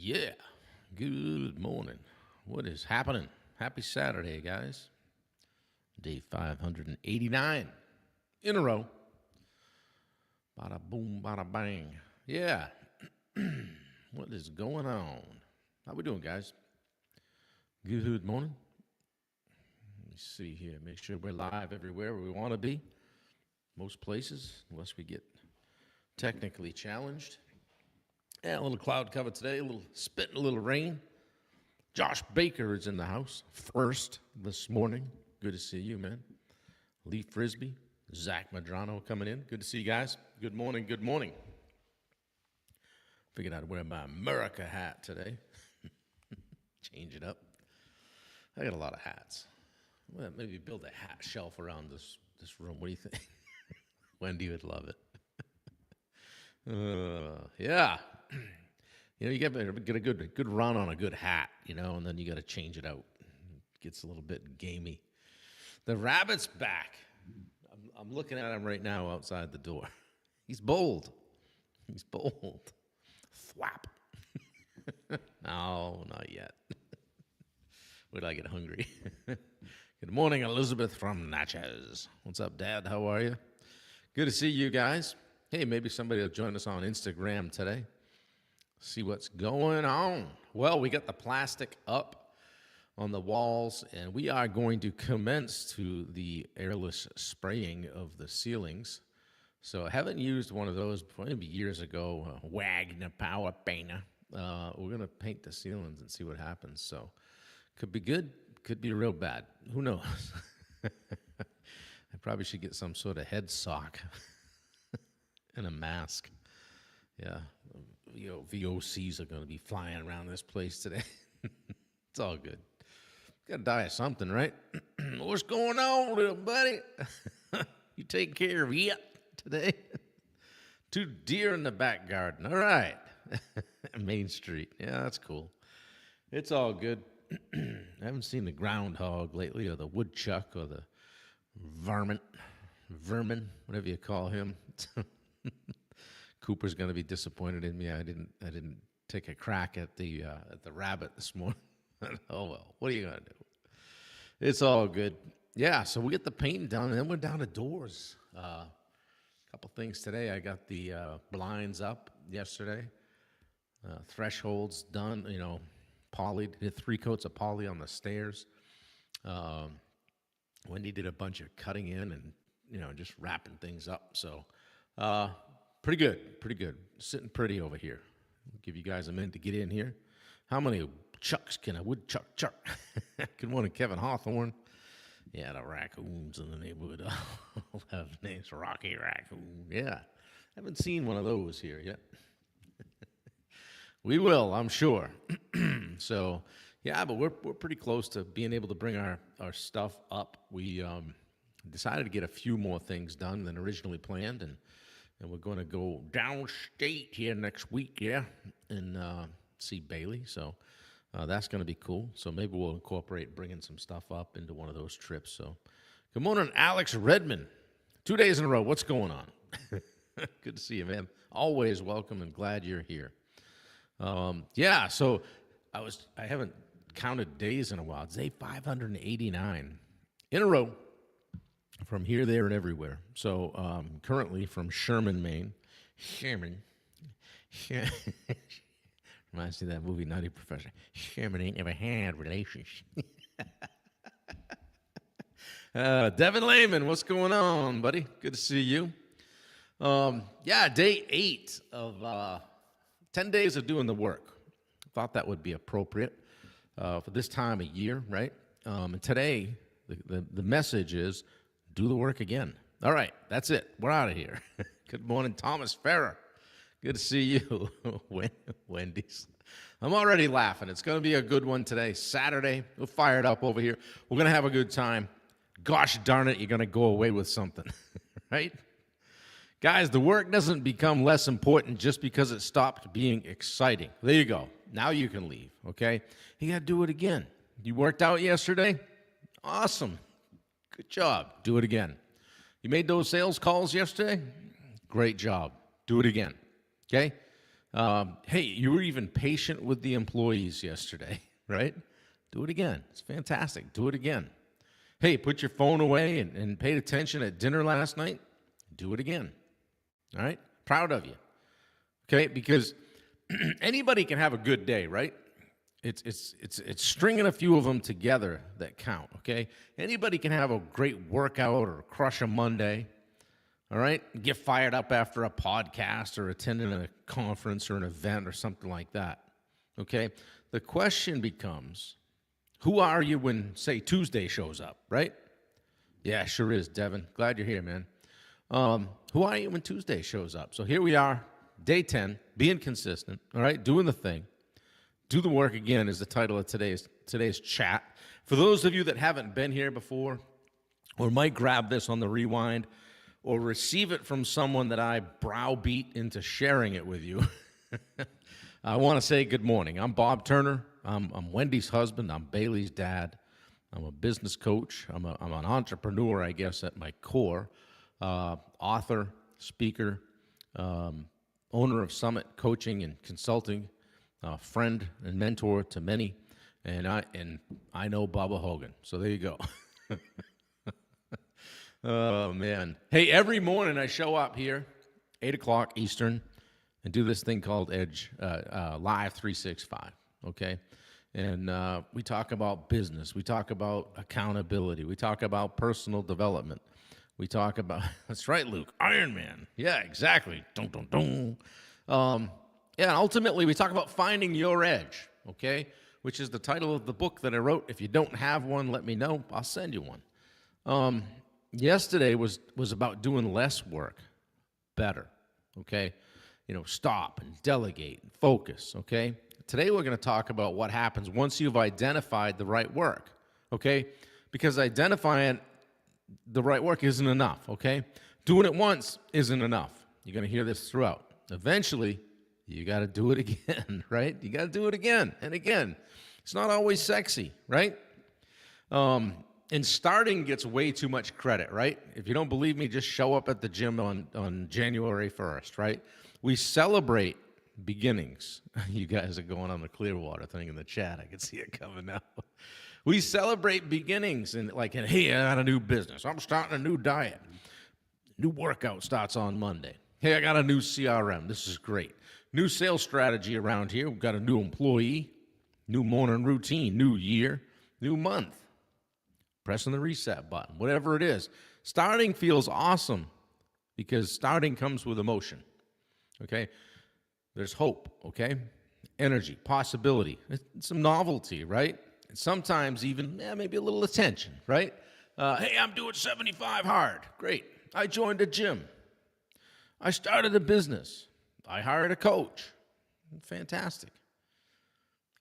Yeah. Good morning. What is happening? Happy Saturday, guys. Day 589 in a row. Bada boom, bada bang. Yeah. What is going on? How we doing, guys? Good morning. Let me see here. Make sure we're live everywhere we want to be. Most places, unless we get technically challenged. Yeah, a little cloud cover today, a little spit and a little rain. Josh Baker is in the house first this morning. Good to see you, man. Lee Frisbee, Zach Madrano coming in. Good to see you guys. Good morning, good morning. Figured I'd wear my America hat today. Change it up. I got a lot of hats. Well, maybe build a hat shelf around this room. What do you think? Wendy would love it. Yeah. You know, you get a good run on a good hat, and then you got to change it out. It gets a little bit gamey. The rabbit's back. I'm looking at him right now outside the door. He's bold. He's bold. Thwap. No, not yet. Wait till I get hungry. Good morning, Elizabeth from Natchez. What's up, Dad? How are you? Good to see you guys. Hey, maybe somebody will join us on Instagram today. See what's going on. Well, we got the plastic up on the walls, and we are going to commence to the airless spraying of the ceilings. So I haven't used one of those before, maybe years ago, Wagner Power Painter. We're going to paint the ceilings and see what happens. So could be good, could be real bad. Who knows? I probably should get some sort of head sock and a mask. Yeah, VOCs are going to be flying around this place today. It's all good. Got to die of something, right? What's going on, little buddy? You take care of it today? 2 deer in the back garden. All right. Main Street. Yeah, that's cool. It's all good. I haven't seen the groundhog lately, or the woodchuck, or the vermin, whatever you call him. Cooper's going to be disappointed in me. I didn't take a crack at the rabbit this morning. Oh well, what are you going to do? It's all good. Yeah, so we get the painting done, and then we're down to doors. A couple things today. I got the blinds up yesterday. Thresholds done. Poly. Did 3 coats of poly on the stairs. Wendy did a bunch of cutting in and just wrapping things up. So. Pretty good. Sitting pretty over here. I'll give you guys a minute to get in here. How many chucks can a woodchuck chuck? Good morning, Kevin Hawthorne. Yeah, the raccoons in the neighborhood all have names. Rocky Raccoon. Yeah, haven't seen one of those here yet. We will, I'm sure. So, yeah, but we're pretty close to being able to bring our stuff up. We decided to get a few more things done than originally planned, and we're going to go downstate here next week, and see Bailey. So that's going to be cool. So maybe we'll incorporate bringing some stuff up into one of those trips. So good morning, Alex Redmond. 2 days in a row. What's going on? Good to see you, man. Always welcome and glad you're here. Yeah, so I haven't counted days in a while. It's day 589 in a row. From here, there, and everywhere. So currently from Sherman, Maine. Sherman. Reminds me of that movie, Nutty Professor. Sherman ain't never had relations. Devin Lehman, what's going on, buddy? Good to see you. Yeah, day 8 of 10 days of doing the work. Thought that would be appropriate for this time of year, right? And today, the message is, do the work again. All right, that's it. We're out of here. Good morning, Thomas Ferrer. Good to see you, Wendy's. I'm already laughing. It's going to be a good one today. Saturday, we'll fire it up over here. We're going to have a good time. Gosh darn it, you're going to go away with something, right? Guys, the work doesn't become less important just because it stopped being exciting. There you go. Now you can leave, okay? You got to do it again. You worked out yesterday? Awesome. Good job. Do it again. You made those sales calls yesterday? Great job. Do it again. Okay? Hey, you were even patient with the employees yesterday, right? Do it again. It's fantastic. Do it again. Hey, put your phone away and paid attention at dinner last night. Do it again. All right? Proud of you. Okay? Because anybody can have a good day, right? It's stringing a few of them together that count, okay? Anybody can have a great workout or crush a Monday, all right? Get fired up after a podcast or attending a conference or an event or something like that, okay? The question becomes, who are you when, say, Tuesday shows up, right? Yeah, sure is, Devin. Glad you're here, man. Who are you when Tuesday shows up? So here we are, day 10, being consistent, all right, doing the thing. Do the work again is the title of today's chat. For those of you that haven't been here before or might grab this on the rewind or receive it from someone that I browbeat into sharing it with you, I want to say good morning. I'm Bob Turner. I'm Wendy's husband. I'm Bailey's dad. I'm a business coach. I'm an entrepreneur, I guess, at my core. Author, speaker, owner of Summit Coaching and Consulting, friend and mentor to many, and I know Bubba Hogan. So there you go. Oh man! Hey, every morning I show up here, 8 o'clock Eastern, and do this thing called Edge Live 365. Okay, and we talk about business, we talk about accountability, we talk about personal development, we talk about that's right, Luke, Iron Man. Yeah, exactly. Dun dun dun. Yeah, ultimately, we talk about finding your edge, okay, which is the title of the book that I wrote. If you don't have one, let me know. I'll send you one. Yesterday was about doing less work better, okay? Stop and delegate and focus, okay? Today, we're going to talk about what happens once you've identified the right work, okay? Because identifying the right work isn't enough, okay? Doing it once isn't enough. You're going to hear this throughout. Eventually, you got to do it again, right? You got to do it again and again. It's not always sexy, right? And starting gets way too much credit, right? If you don't believe me, just show up at the gym on January 1st, right? We celebrate beginnings. You guys are going on the Clearwater thing in the chat. I can see it coming now. We celebrate beginnings and hey, I got a new business. I'm starting a new diet. New workout starts on Monday. Hey, I got a new CRM. This is great. New sales strategy around here. We've got a new employee, new morning routine, new year, new month. Pressing the reset button, whatever it is. Starting feels awesome because starting comes with emotion, okay? There's hope, okay? Energy, possibility, some novelty, right? And sometimes even maybe a little attention, right? Hey, I'm doing 75 hard. Great. I joined a gym. I started a business. I hired a coach. Fantastic.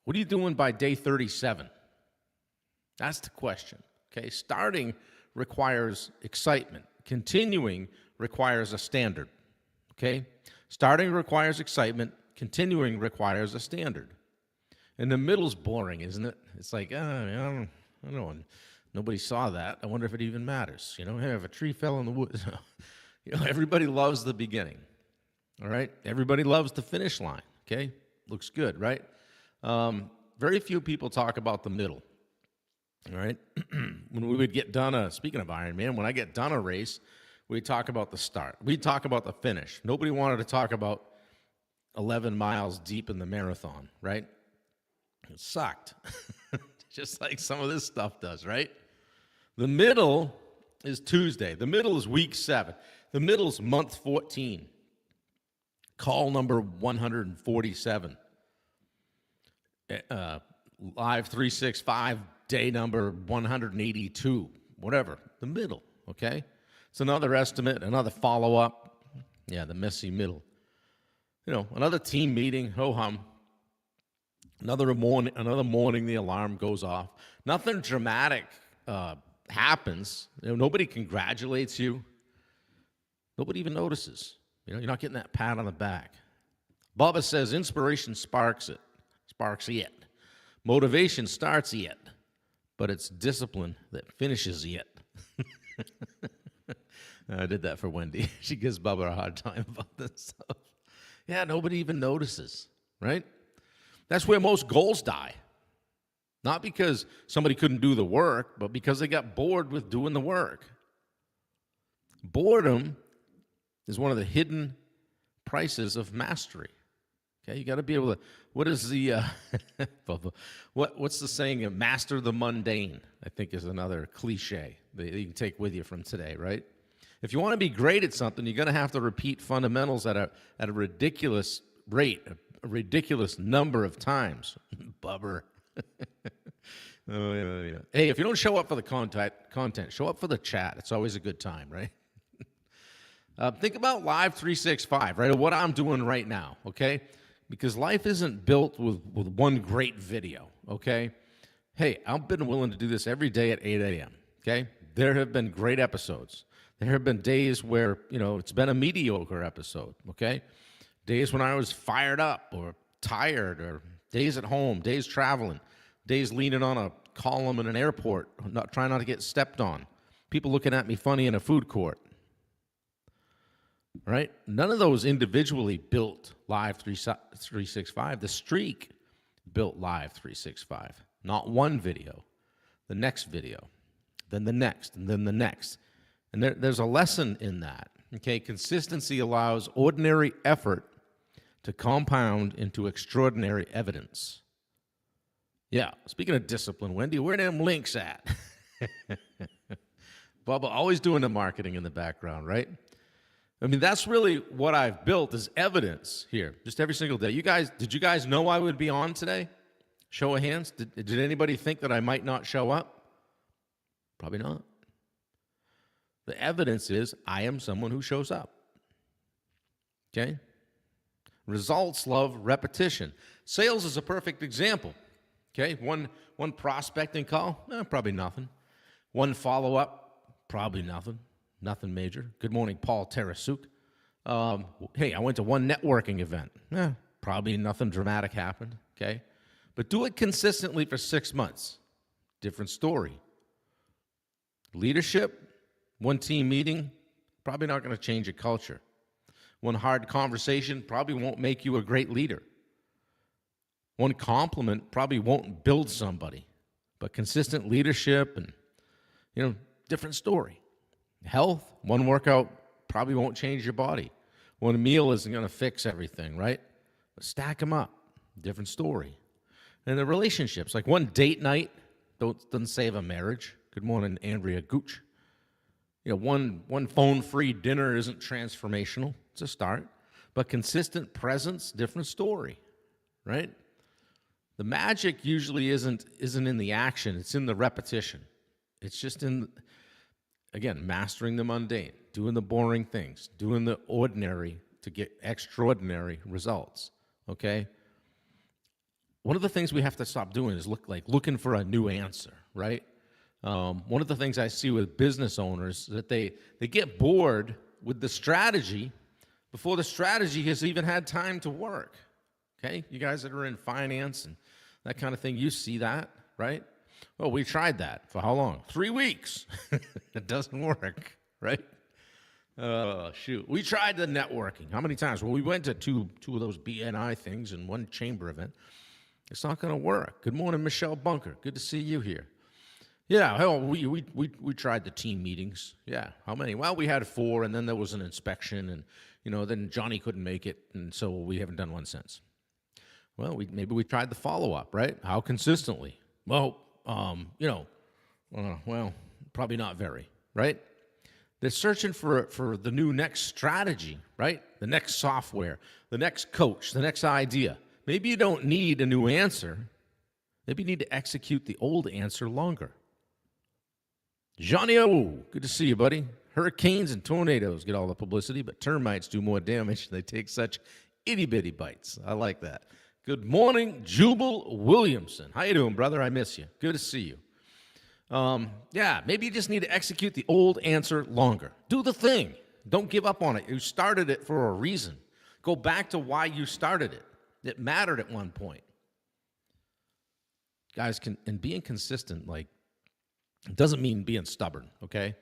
What are you doing by day 37? That's the question. Okay, starting requires excitement. Continuing requires a standard. Okay, starting requires excitement. Continuing requires a standard. And the middle's boring, isn't it? It's like, I don't know. Nobody saw that. I wonder if it even matters. Hey, if a tree fell in the woods, everybody loves the beginning. All right? Everybody loves the finish line, okay? Looks good, right? Very few people talk about the middle, all right? When we would get done, speaking of Ironman, when I get done a race, we'd talk about the start. We'd talk about the finish. Nobody wanted to talk about 11 miles deep in the marathon, right? It sucked, just like some of this stuff does, right? The middle is Tuesday. The middle is week 7. The middle is month 14. Call number 147. Live 365, day number 182, whatever. The middle, okay? It's another estimate, another follow-up. Yeah, the messy middle. Another team meeting, ho-hum. Another morning, the alarm goes off. Nothing dramatic happens. Nobody congratulates you. Nobody even notices. You're not getting that pat on the back. Bubba says inspiration sparks it. Motivation starts it, but it's discipline that finishes it. I did that for Wendy. She gives Bubba a hard time about this stuff. Yeah, nobody even notices, right? That's where most goals die. Not because somebody couldn't do the work, but because they got bored with doing the work. Boredom is one of the hidden prices of mastery. Okay, you got to be able to. What is the what's the saying? Master the mundane, I think, is another cliche that you can take with you from today, right? If you want to be great at something, you're going to have to repeat fundamentals at a ridiculous rate, a ridiculous number of times. Bubber. Oh, yeah. Hey, if you don't show up for the content, show up for the chat. It's always a good time, right? Think about Live 365, right? Or what I'm doing right now, okay? Because life isn't built with one great video, okay? Hey, I've been willing to do this every day at 8 a.m., okay? There have been great episodes. There have been days where, it's been a mediocre episode, okay? Days when I was fired up or tired, or days at home, days traveling, days leaning on a column in an airport, trying not to get stepped on, people looking at me funny in a food court, right? None of those individually built Live 365. The streak built Live 365. Not one video, the next video, then the next, and then the next. And there's a lesson in that, okay? Consistency allows ordinary effort to compound into extraordinary evidence. Yeah, speaking of discipline, Wendy, where them links at? Bubba, always doing the marketing in the background, right? I mean, that's really what I've built is evidence here, just every single day. Did you guys know I would be on today? Show of hands. Did anybody think that I might not show up? Probably not. The evidence is I am someone who shows up. Okay? Results love repetition. Sales is a perfect example. Okay? One prospecting call, probably nothing. One follow-up, probably nothing. Nothing major. Good morning, Paul Tarasuk. Hey, I went to one networking event. Probably nothing dramatic happened, okay? But do it consistently for 6 months. Different story. Leadership, one team meeting, probably not going to change your culture. One hard conversation probably won't make you a great leader. One compliment probably won't build somebody. But consistent leadership and, different story. Health, one workout probably won't change your body. One meal isn't going to fix everything, right? But stack them up. Different story. And the relationships, like one date night doesn't save a marriage. Good morning, Andrea Gooch. One phone-free dinner isn't transformational. It's a start. But consistent presence, different story, right? The magic usually isn't in the action. It's in the repetition. It's just in, again, mastering the mundane, doing the boring things, doing the ordinary to get extraordinary results, okay? One of the things we have to stop doing is looking for a new answer, right? One of the things I see with business owners is that they get bored with the strategy before the strategy has even had time to work, okay? You guys that are in finance and that kind of thing, you see that, right? Oh, we tried that. For how long? 3 weeks. It doesn't work, right? Oh, shoot. We tried the networking. How many times? Well, we went to two of those BNI things and one chamber event. It's not going to work. Good morning, Michelle Bunker. Good to see you here. Yeah, hell, we tried the team meetings. Yeah, how many? Well, we had 4, and then there was an inspection, and then Johnny couldn't make it, and so we haven't done one since. Well, maybe we tried the follow-up, right? How consistently? Well, probably not very, right? They're searching for the new next strategy, right? The next software, the next coach, the next idea. Maybe you don't need a new answer. Maybe you need to execute the old answer longer. Johnny O, good to see you, buddy. Hurricanes and tornadoes get all the publicity, but termites do more damage. They take such itty-bitty bites. I like that. Good morning, Jubal Williamson. How you doing, brother? I miss you. Good to see you. Maybe you just need to execute the old answer longer. Do the thing. Don't give up on it. You started it for a reason. Go back to why you started it. It mattered at one point. Guys, and being consistent, it doesn't mean being stubborn, okay?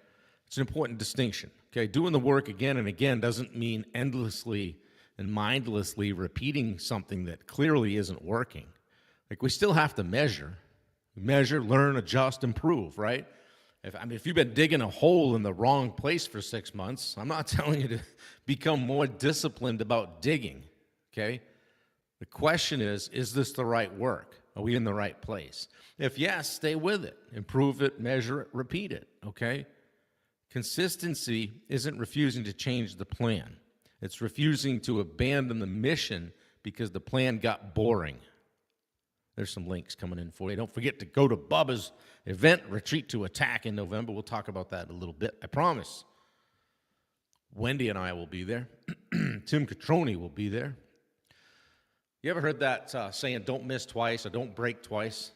It's an important distinction, okay? Doing the work again and again doesn't mean endlessly and mindlessly repeating something that clearly isn't working. Like, we still have to measure, learn, adjust, improve, right? If you've been digging a hole in the wrong place for 6 months, I'm not telling you to become more disciplined about digging, okay? The question is this the right work? Are we in the right place? If yes, stay with it. Improve it, measure it, repeat it, okay? Consistency isn't refusing to change the plan. It's refusing to abandon the mission because the plan got boring. There's some links coming in for you. Don't forget to go to Bubba's event, Retreat to Attack, in November. We'll talk about that in a little bit, I promise. Wendy and I will be there. Tim Catroni will be there. You ever heard that saying, don't miss twice or don't break twice?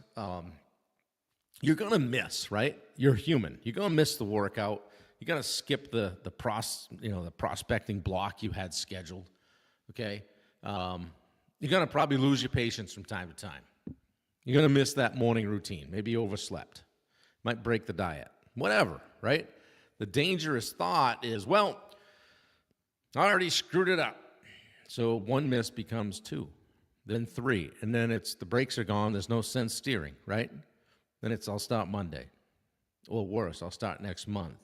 You're going to miss, right? You're human. You're going to miss the workout. You're going to skip the prospecting block you had scheduled, okay? You're going to probably lose your patience from time to time. You're going to miss that morning routine. Maybe you overslept. Might break the diet. Whatever, right? The dangerous thought is, well, I already screwed it up. So one miss becomes two, then three, and then it's the brakes are gone. There's no sense steering, right? Then it's I'll start Monday. Or worse, I'll start next month.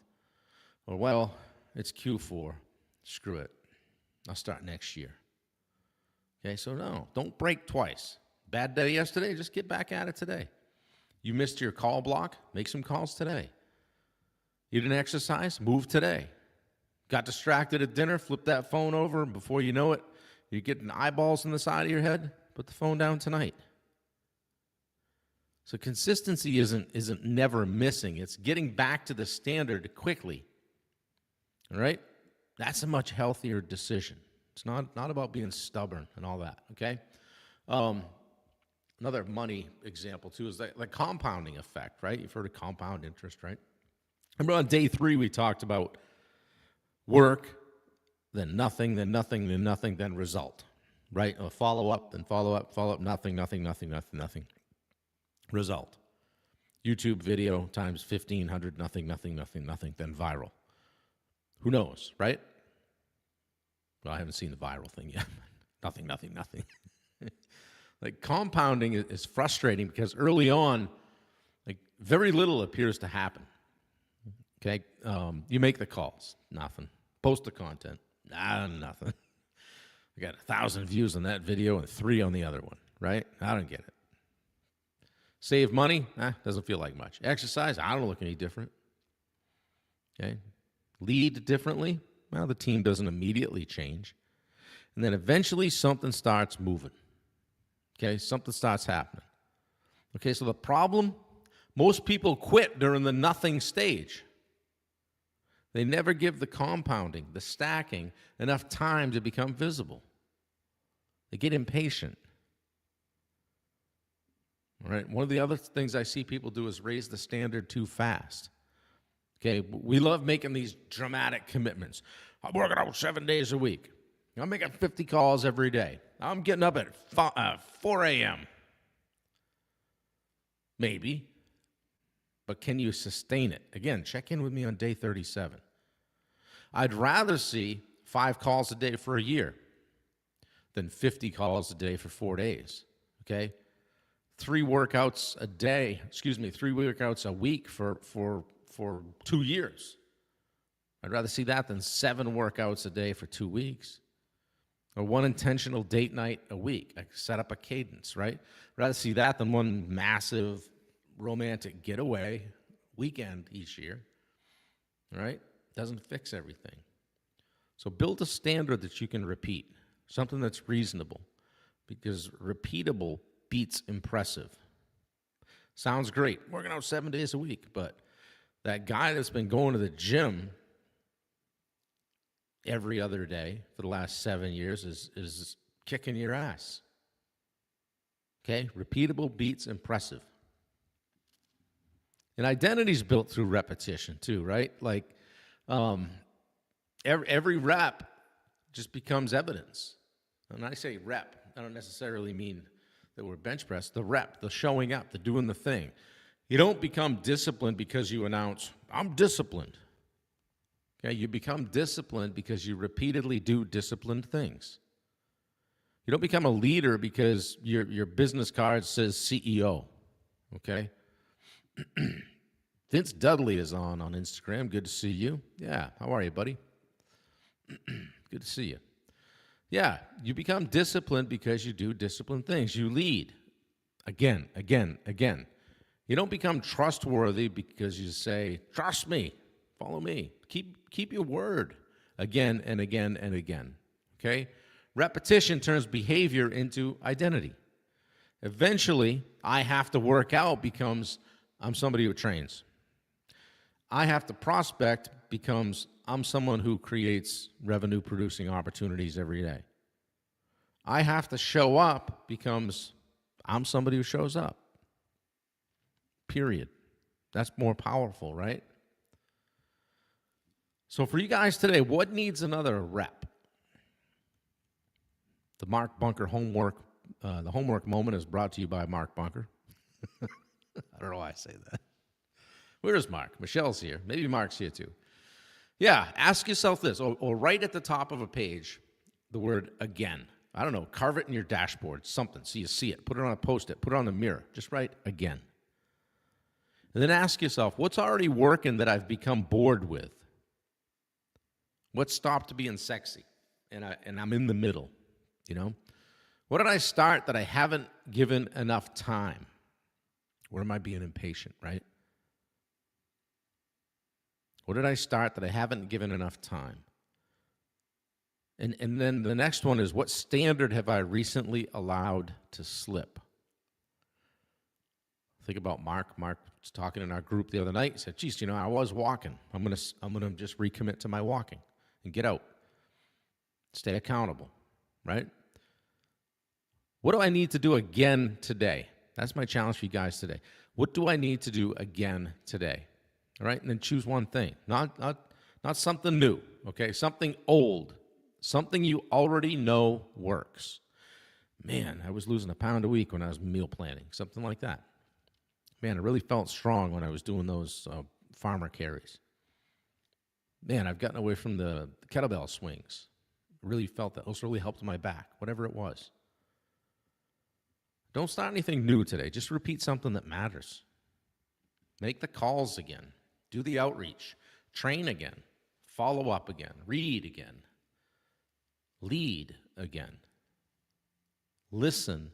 Or, well, it's Q4. Screw it. I'll start next year. Okay, so no, don't break twice. Bad day yesterday, just get back at it today. You missed your call block, make some calls today. You didn't exercise, move today. Got distracted at dinner, flip that phone over, and before you know it, you're getting eyeballs in the side of your head, put the phone down tonight. So consistency isn't never missing. It's getting back to the standard quickly. All right? That's a much healthier decision. It's not about being stubborn and all that, okay? Another money example, too, is the compounding effect, right? You've heard of compound interest, right? Remember on day 3 we talked about work, then nothing, then nothing, then nothing, then result, right? Or follow up, then follow up, nothing, result. YouTube video times 1,500, nothing, then viral. Who knows, right? Well, I haven't seen the viral thing yet. nothing. Like, compounding is frustrating because early on, like, very little appears to happen. Okay? You make the calls, nothing. Post the content, nothing. I got 1,000 views on that video and 3 on the other one, right? I don't get it. Save money, doesn't feel like much. Exercise, I don't look any different. Okay? Lead differently, well, the team doesn't immediately change. And then eventually something starts moving. Okay, something starts happening. Okay, so the problem, most people quit during the nothing stage. They never give the compounding, the stacking, enough time to become visible. They get impatient. All right, one of the other things I see people do is raise the standard too fast. Okay, we love making these dramatic commitments. I'm working out 7 days a week. I'm making 50 calls every day. I'm getting up at 4 a.m. Maybe. But can you sustain it? Again, check in with me on day 37. I'd rather see 5 calls a day for a year than 50 calls a day for 4 days, okay? 3 workouts a week for 2 years. I'd rather see that than 7 workouts a day for 2 weeks. Or 1 intentional date night a week. I set up a cadence, right? I'd rather see that than 1 massive romantic getaway weekend each year, right? Doesn't fix everything. So build a standard that you can repeat, something that's reasonable, because repeatable beats impressive. Sounds great, working out 7 days a week, but that guy that's been going to the gym every other day for the last 7 years is kicking your ass. Okay? Repeatable beats impressive. And identity's built through repetition too, right? Like, every rep just becomes evidence. And I say rep, I don't necessarily mean that we're bench press. The rep, the showing up, the doing the thing. You don't become disciplined because you announce, I'm disciplined. Okay, you become disciplined because you repeatedly do disciplined things. You don't become a leader because your business card says CEO, okay? Vince Dudley is on Instagram. Good to see you. Yeah, how are you, buddy? Good to see you. Yeah, you become disciplined because you do disciplined things. You lead again, again, again. You don't become trustworthy because you say, trust me, follow me. Keep your word again and again and again, okay? Repetition turns behavior into identity. Eventually, I have to work out becomes I'm somebody who trains. I have to prospect becomes I'm someone who creates revenue-producing opportunities every day. I have to show up becomes I'm somebody who shows up. Period. That's more powerful, right? So for you guys today, what needs another rep? The Mark Bunker homework, the homework moment is brought to you by Mark Bunker. I don't know why I say that. Where's Mark? Michelle's here. Maybe Mark's here too. Yeah, ask yourself this, or right at the top of a page, the word again. I don't know, carve it in your dashboard, something, so you see it. Put it on a Post-it, put it on the mirror. Just write again. And then ask yourself, what's already working that I've become bored with? What stopped being sexy? And I'm in the middle, you know? What did I start that I haven't given enough time? Where am I being impatient, right? What did I start that I haven't given enough time? And then the next one is, what standard have I recently allowed to slip? Think about Mark. Mark was talking in our group the other night. He said, geez, I was walking. I'm gonna just recommit to my walking and get out. Stay accountable, right? What do I need to do again today? That's my challenge for you guys today. What do I need to do again today? All right, and then choose one thing. Not something new, okay? Something old. Something you already know works. Man, I was losing a pound a week when I was meal planning. Something like that. Man, I really felt strong when I was doing those farmer carries. Man, I've gotten away from the kettlebell swings. Really felt that. Those really helped my back, whatever it was. Don't start anything new today. Just repeat something that matters. Make the calls again. Do the outreach. Train again. Follow up again. Read again. Lead again. Listen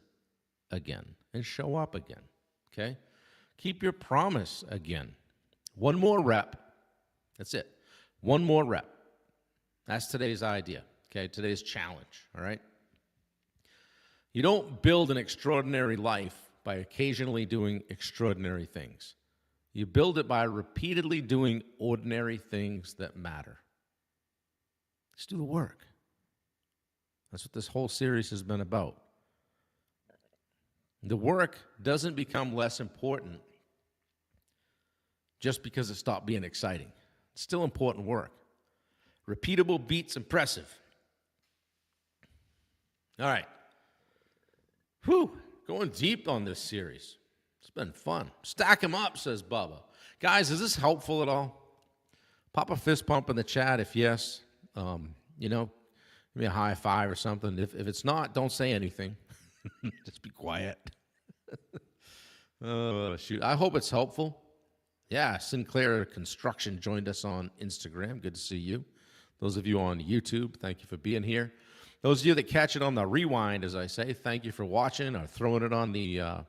again. And show up again. Okay? Keep your promise again. One more rep. That's it. One more rep. That's today's idea. Okay? Today's challenge. All right? You don't build an extraordinary life by occasionally doing extraordinary things. You build it by repeatedly doing ordinary things that matter. Just do the work. That's what this whole series has been about. The work doesn't become less important just because it stopped being exciting. It's still important work. Repeatable beats impressive. All right. Whew, going deep on this series. It's been fun. Stack them up, says Bubba. Guys, is this helpful at all? Pop a fist pump in the chat if yes. Give me a high five or something. If it's not, don't say anything. Just be quiet. Oh, shoot. I hope it's helpful. Yeah, Sinclair Construction joined us on Instagram. Good to see you. Those of you on YouTube, thank you for being here. Those of you that catch it on the rewind, as I say, thank you for watching or throwing it on the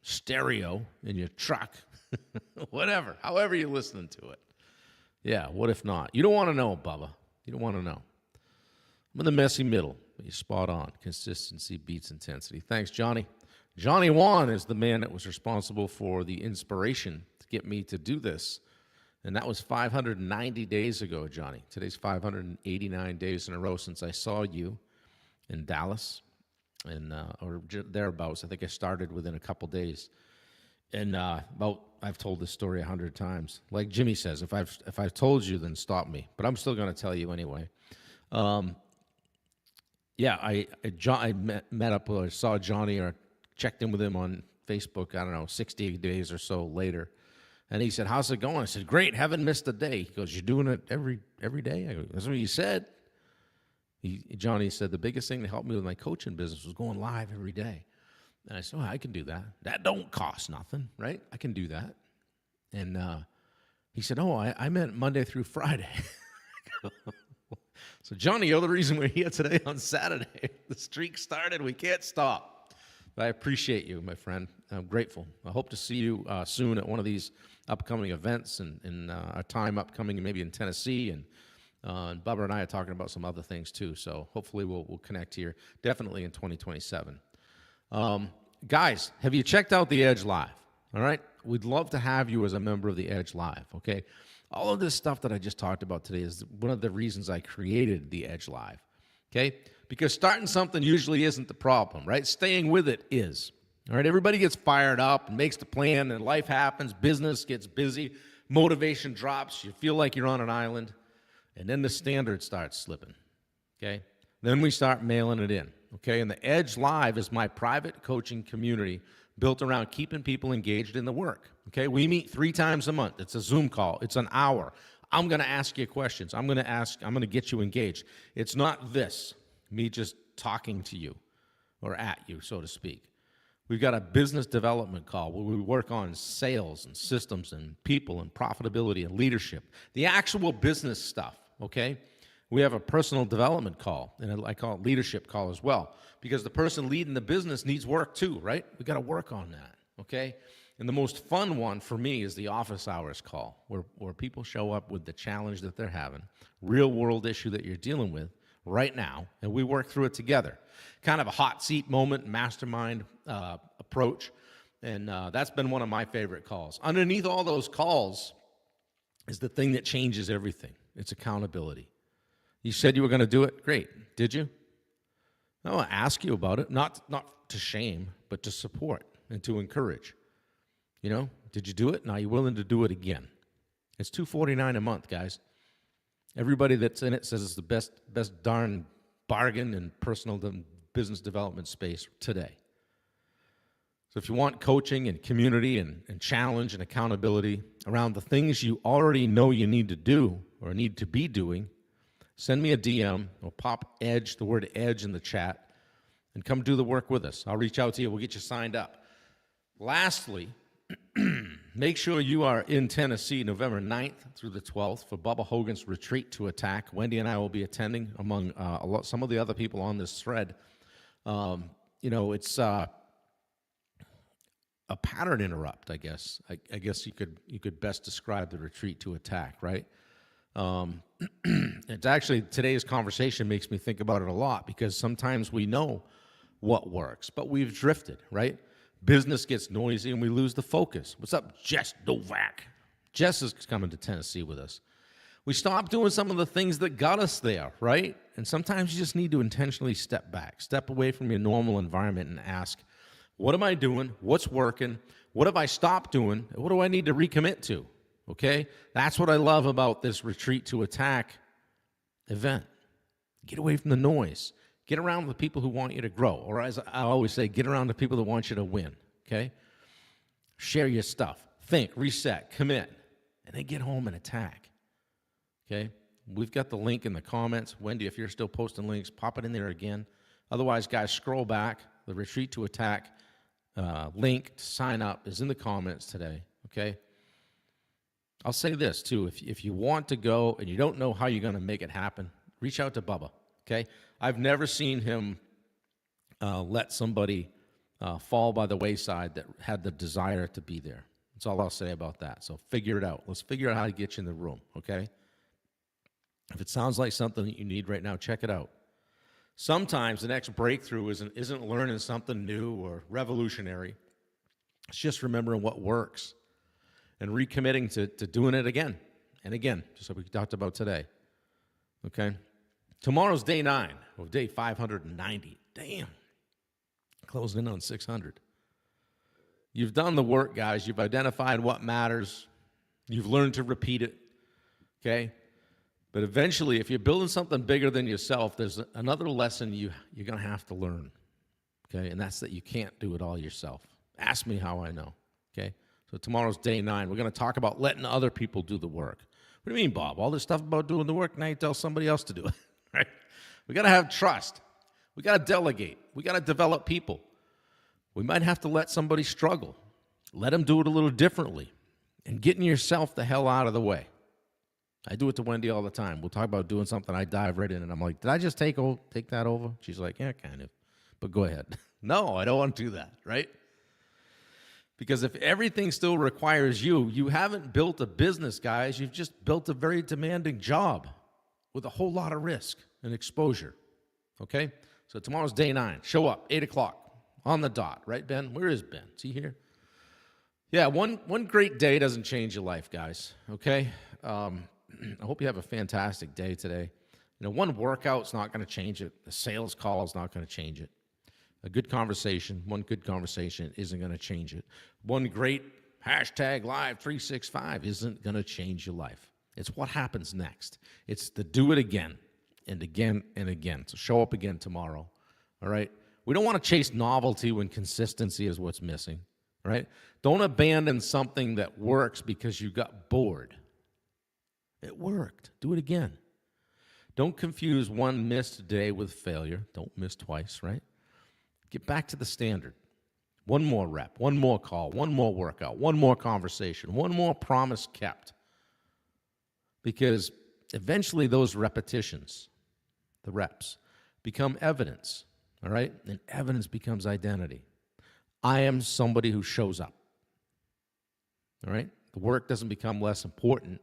stereo in your truck, whatever, however you're listening to it. Yeah, what if not? You don't want to know, Bubba. You don't want to know. I'm in the messy middle. You're spot on. Consistency beats intensity. Thanks, Johnny. Johnny Wan is the man that was responsible for the inspiration to get me to do this. And that was 590 days ago, Johnny. Today's 589 days in a row since I saw you in Dallas, or thereabouts. I think I started within a couple days. And I've told this story 100 times. Like Jimmy says, if I've told you, then stop me. But I'm still going to tell you anyway. I met up or saw Johnny or checked in with him on Facebook, I don't know, 60 days or so later. And he said, how's it going? I said, great, haven't missed a day. He goes, you're doing it every day? I go, that's what you said. Johnny said, the biggest thing that helped me with my coaching business was going live every day. And I said, I can do that. That don't cost nothing, right? I can do that. And he said, I meant Monday through Friday. So, Johnny, you're the reason we're here today on Saturday. The streak started. We can't stop. But I appreciate you, my friend. I'm grateful. I hope to see you soon at one of these upcoming events and a time upcoming maybe in Tennessee. And Bubba and I are talking about some other things too. So hopefully we'll connect here definitely in 2027. Guys, have you checked out the Edge Live? All right. We'd love to have you as a member of the Edge Live. Okay. All of this stuff that I just talked about today is one of the reasons I created the Edge Live. Okay. Because starting something usually isn't the problem, right? Staying with it is. All right. Everybody gets fired up and makes the plan, and life happens. Business gets busy. Motivation drops. You feel like you're on an island. And then the standard starts slipping. Okay. Then we start mailing it in. Okay. And the Edge Live is my private coaching community built around keeping people engaged in the work. Okay, we meet 3 times a month. It's a Zoom call. It's an hour. I'm going to ask you questions. I'm going to get you engaged. It's not this, me just talking to you or at you, so to speak. We've got a business development call where we work on sales and systems and people and profitability and leadership, the actual business stuff, okay? We have a personal development call, and I call it leadership call as well, because the person leading the business needs work too, right? We got to work on that, okay? And the most fun one for me is the office hours call, where people show up with the challenge that they're having, real world issue that you're dealing with right now, and we work through it together. Kind of a hot seat moment, mastermind approach, and that's been one of my favorite calls. Underneath all those calls is the thing that changes everything. It's accountability. You said you were going to do it? Great. Did you? I want to ask you about it, not to shame, but to support and to encourage. You know, did you do it? Now, are you willing to do it again? It's $249 a month, guys. Everybody that's in it says it's the best darn bargain in personal business development space today. So if you want coaching and community and challenge and accountability around the things you already know you need to do or need to be doing, send me a DM or pop EDGE, the word EDGE in the chat, and come do the work with us. I'll reach out to you. We'll get you signed up. Lastly, make sure you are in Tennessee November 9th through the 12th for Bubba Hogan's Retreat to Attack. Wendy and I will be attending among some of the other people on this thread. It's a pattern interrupt, I guess. I guess you could best describe the Retreat to Attack, right? It's actually, today's conversation makes me think about it a lot, because sometimes we know what works, but we've drifted, right? Business gets noisy and we lose the focus. What's up, Jess Novak? Jess is coming to Tennessee with us. We stop doing some of the things that got us there, right? And sometimes you just need to intentionally step back, step away from your normal environment and ask, what am I doing? What's working? What have I stopped doing? What do I need to recommit to? Okay? That's what I love about this Retreat to Attack event. Get away from the noise. Get around the people who want you to grow. Or as I always say, get around the people that want you to win. Okay? Share your stuff. Think, reset, commit, and then get home and attack. Okay? We've got the link in the comments. Wendy, if you're still posting links, pop it in there again. Otherwise, guys, scroll back. The Retreat to Attack link to sign up is in the comments today. Okay? I'll say this, too. If you want to go and you don't know how you're going to make it happen, reach out to Bubba. Okay? I've never seen him let somebody fall by the wayside that had the desire to be there. That's all I'll say about that. So figure it out. Let's figure out how to get you in the room, okay? If it sounds like something that you need right now, check it out. Sometimes the next breakthrough isn't learning something new or revolutionary. It's just remembering what works and recommitting to doing it again and again, just like we talked about today, okay? Tomorrow's day 9 of day 590. Damn. Closing in on 600. You've done the work, guys. You've identified what matters. You've learned to repeat it, okay? But eventually, if you're building something bigger than yourself, there's another lesson you're going to have to learn, okay? And that's that you can't do it all yourself. Ask me how I know, okay? So tomorrow's day 9. We're going to talk about letting other people do the work. What do you mean, Bob? All this stuff about doing the work, now you tell somebody else to do it. Right? We got to have trust. We got to delegate. We got to develop people. We might have to let somebody struggle. Let them do it a little differently. And getting yourself the hell out of the way. I do it to Wendy all the time. We'll talk about doing something. I dive right in, and I'm like, did I just take that over? She's like, yeah, kind of. But go ahead. No, I don't want to do that, right? Because if everything still requires you, you haven't built a business, guys. You've just built a very demanding job with a whole lot of risk and exposure, okay? So tomorrow's day 9. Show up, 8 o'clock on the dot, right, Ben? Where is Ben? Is he here? Yeah, one great day doesn't change your life, guys, okay? I hope you have a fantastic day today. You know, one workout's not going to change it. A sales call is not going to change it. A good conversation, one good conversation isn't going to change it. One great hashtag live 365 isn't going to change your life. It's what happens next. It's to do it again and again and again. So show up again tomorrow, all right? We don't want to chase novelty when consistency is what's missing, all right? Don't abandon something that works because you got bored. It worked. Do it again. Don't confuse one missed day with failure. Don't miss twice, right? Get back to the standard. One more rep, one more call, one more workout, one more conversation, one more promise kept. Because eventually those repetitions, the reps, become evidence, all right? And evidence becomes identity. I am somebody who shows up, all right? The work doesn't become less important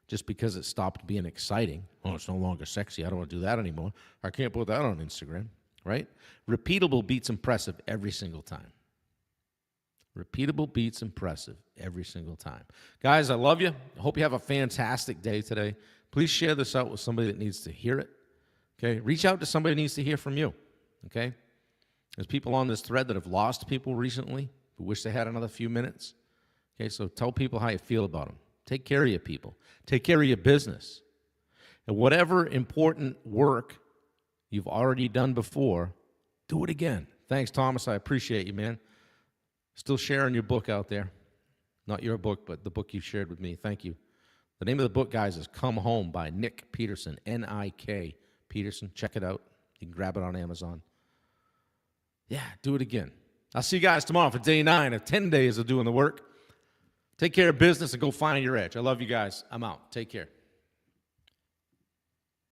just because it stopped being exciting. Oh, it's no longer sexy. I don't want to do that anymore. I can't put that on Instagram. Right? Repeatable beats impressive every single time. Repeatable beats impressive every single time. Guys, I love you. I hope you have a fantastic day today. Please share this out with somebody that needs to hear it. Okay? Reach out to somebody that needs to hear from you. Okay? There's people on this thread that have lost people recently who wish they had another few minutes. Okay? So tell people how you feel about them. Take care of your people. Take care of your business. And whatever important work you've already done before, do it again. Thanks, Thomas. I appreciate you, man. Still sharing your book out there. Not your book, but the book you shared with me. Thank you. The name of the book, guys, is Come Home by Nick Peterson, N-I-K Peterson. Check it out. You can grab it on Amazon. Yeah, do it again. I'll see you guys tomorrow for day 9 of 10 days of doing the work. Take care of business and go find your edge. I love you guys. I'm out. Take care.